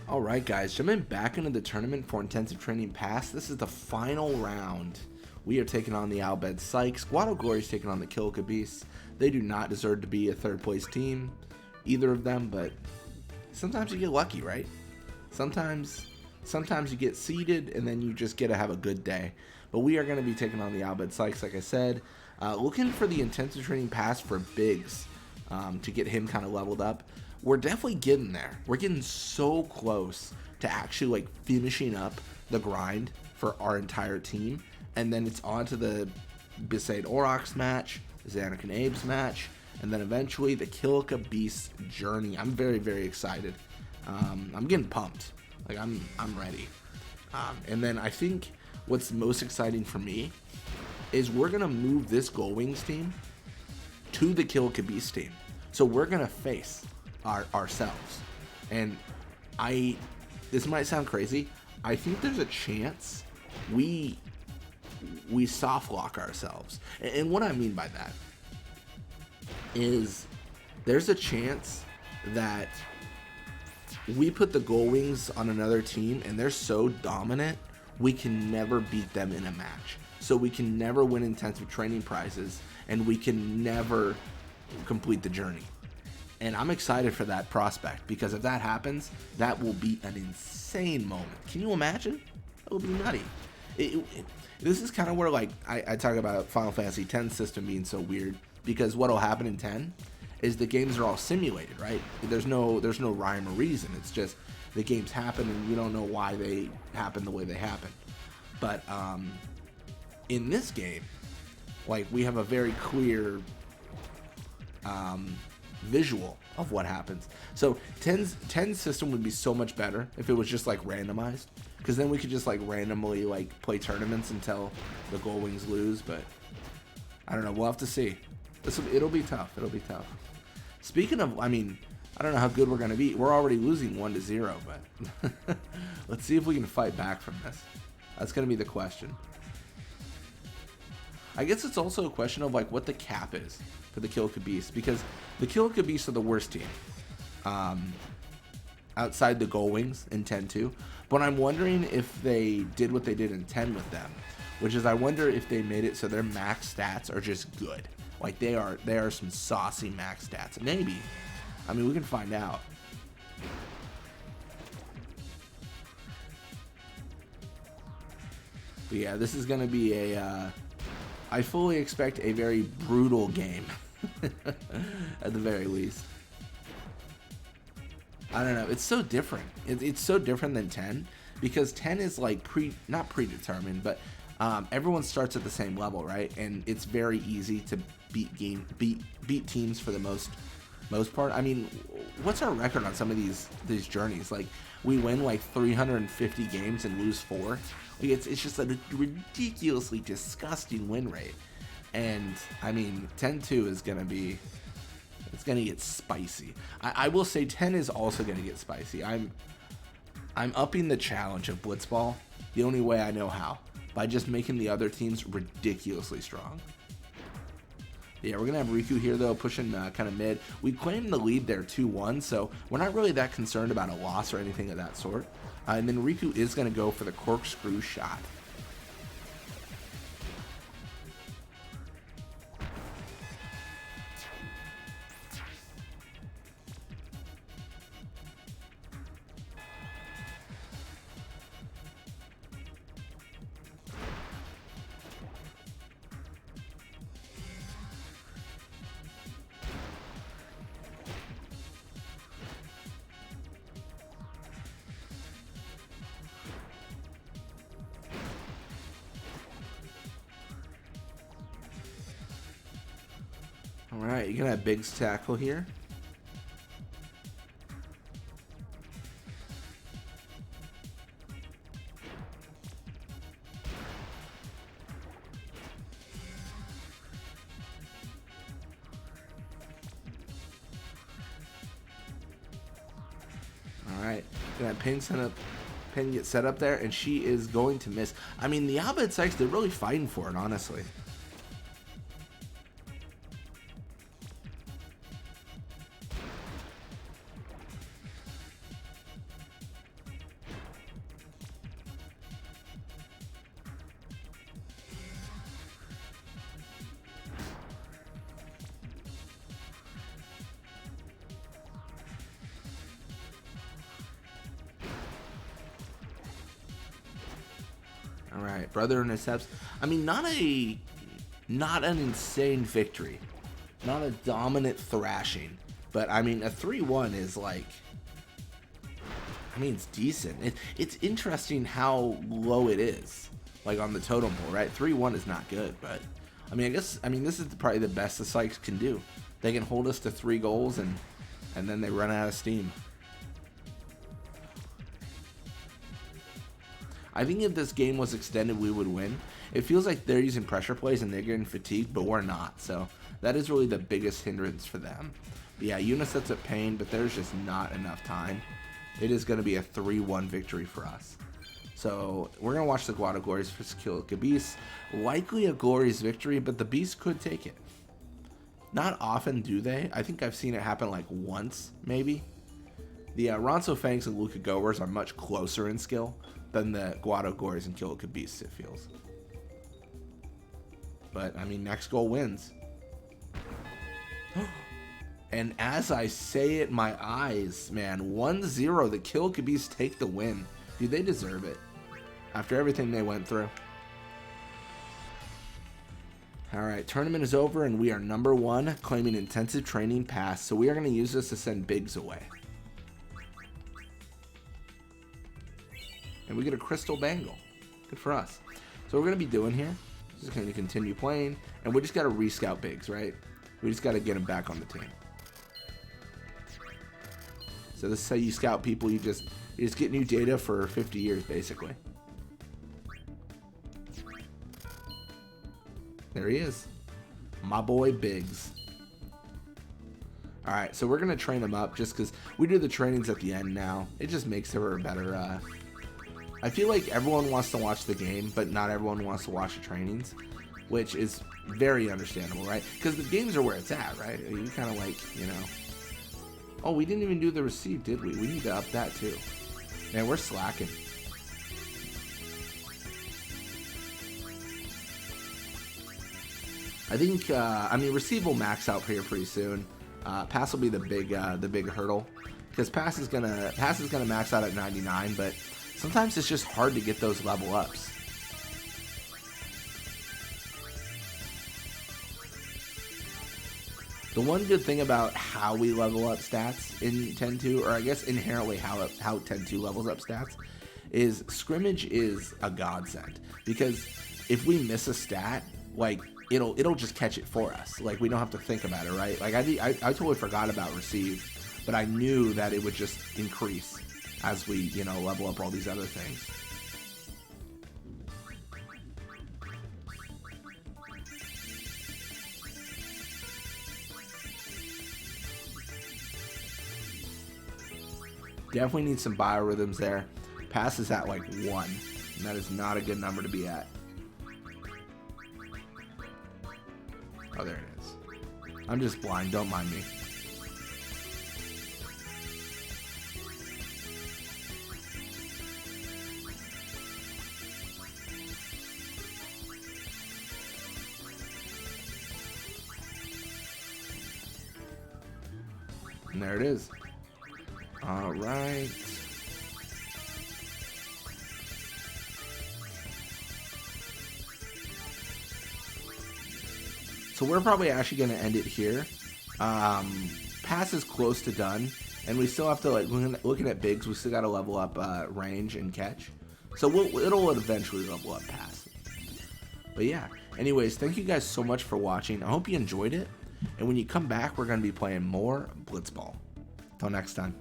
Alright guys, jumping back into the tournament for Intensive Training Pass. This is the final round. We are taking on the Albed Psych. Squad of Glory is taking on the Kilka Beasts. They do not deserve to be a third place team, either of them, but sometimes you get lucky, right? Sometimes you get seeded and then you just get to have a good day. But we are going to be taking on the Albed Psychs, like I said. Looking for the Intensive Training Pass for Biggs to get him kind of leveled up. We're definitely getting there. We're getting so close to actually like finishing up the grind for our entire team. And then it's on to the Besaid Aurochs match, Zanuck and Abe's match, and then eventually the Kilka Beasts journey. I'm very, very excited. I'm getting pumped. Like I'm ready. And then I think what's most exciting for me is we're gonna move this Gullwings team to the Kilka Beasts team. So we're gonna face ourselves. And this might sound crazy. I think there's a chance we soft lock ourselves. And what I mean by that is there's a chance that we put the Gullwings on another team and they're so dominant we can never beat them in a match. So we can never win intensive training prizes and we can never complete the journey. And I'm excited for that prospect because if that happens, that will be an insane moment. Can you imagine? That will be nutty. This is kind of where like I talk about Final Fantasy X system being so weird because what'll happen in 10 is the games are all simulated, right? There's no rhyme or reason. It's just the games happen and you don't know why they happen the way they happen. But in this game, like we have a very clear visual of what happens. So 10's system would be so much better if it was just like randomized, because then we could just like randomly like play tournaments until the Gullwings lose. But I don't know, we'll have to see. It'll be tough. Speaking of, I mean, I don't know how good we're gonna be. We're already losing 1-0, but let's see if we can fight back from this. That's gonna be the question. I guess it's also a question of like what the cap is for the Kilka Beasts, because the Kilka Beasts are the worst team outside the Gullwings in 10-2. But I'm wondering if they did what they did in 10 with them, which is I wonder if they made it so their max stats are just good. Like they are some saucy max stats. Maybe. I mean, we can find out. But yeah, this is going to be a I fully expect a very brutal game, at the very least. I don't know. It's so different. It's so different than 10 because 10 is like not predetermined, but everyone starts at the same level, right? And it's very easy to beat teams for the most part. I mean, what's our record on some of these journeys? Like we win like 350 games and lose 4. It's just a ridiculously disgusting win rate. And I mean 10-2 is gonna be, it's gonna get spicy. I will say 10 is also gonna get spicy. I'm upping the challenge of Blitzball the only way I know how, by just making the other teams ridiculously strong. Yeah, we're gonna have Riku here though, pushing kind of mid. We claimed the lead there 2-1, so we're not really that concerned about a loss or anything of that sort. And then Riku is gonna go for the corkscrew shot. Alright, you're gonna have Biggs tackle here. Alright, gonna have Pin get set up there, and she is going to miss. I mean, the Albed Sykes, they're really fighting for it, honestly. All right, brother intercepts. I mean, not an insane victory, not a dominant thrashing, but I mean, a 3-1 is like, I mean, it's decent. It's interesting how low it is, like on the totem pole, right? 3-1 is not good, but I mean, this is probably the best the Sykes can do. They can hold us to 3 goals, and then they run out of steam. I think if this game was extended, we would win. It feels like they're using pressure plays and they're getting fatigued, but we're not. So that is really the biggest hindrance for them. But yeah, Unisets at pain, but there's just not enough time. It is going to be a 3-1 victory for us. So we're going to watch the Guado Glories for kill Beast. Likely a Glories victory, but the Beast could take it. Not often do they. I think I've seen it happen like once, maybe. The Ronso Fangs and Luca Goers are much closer in skill than the Guado Glories and Kill Beasts, it feels. But, I mean, next goal wins. And as I say it, my eyes, man, 1-0, the Kill Beasts take the win. Dude, they deserve it. After everything they went through. Alright, tournament is over and we are number 1, claiming intensive training pass. So we are going to use this to send Biggs away. And we get a crystal bangle. Good for us. So what we're going to be doing here, just going to continue playing, and we just got to rescout Biggs, right? We just got to get him back on the team. So this is how you scout people. You just get new data for 50 years, basically. There he is. My boy Biggs. Alright, so we're going to train him up just because we do the trainings at the end now. It just makes her a better... I feel like everyone wants to watch the game, but not everyone wants to watch the trainings, which is very understandable, right? Because the games are where it's at, right? You kind of like, you know... Oh, we didn't even do the receive, did we? We need to up that too. Man, we're slacking. I think, I mean, receive will max out here pretty soon. Pass will be the big hurdle, because pass is gonna max out at 99, but sometimes it's just hard to get those level ups. The one good thing about how we level up stats in 10-2, or I guess inherently how 10-2 levels up stats, is scrimmage is a godsend, because if we miss a stat, like it'll just catch it for us. Like we don't have to think about it, right? Like I totally forgot about receive, but I knew that it would just increase as we, you know, level up all these other things. Definitely need some biorhythms there. Pass is at like 1, and that is not a good number to be at. Oh, there it is. I'm just blind, don't mind me. And there it is. All right. So we're probably actually going to end it here. Pass is close to done, and we still have to, like, looking at Biggs, we still got to level up range and catch. So it'll eventually level up pass. But yeah, anyways, thank you guys so much for watching. I hope you enjoyed it. And when you come back, we're going to be playing more Blitzball. Until next time.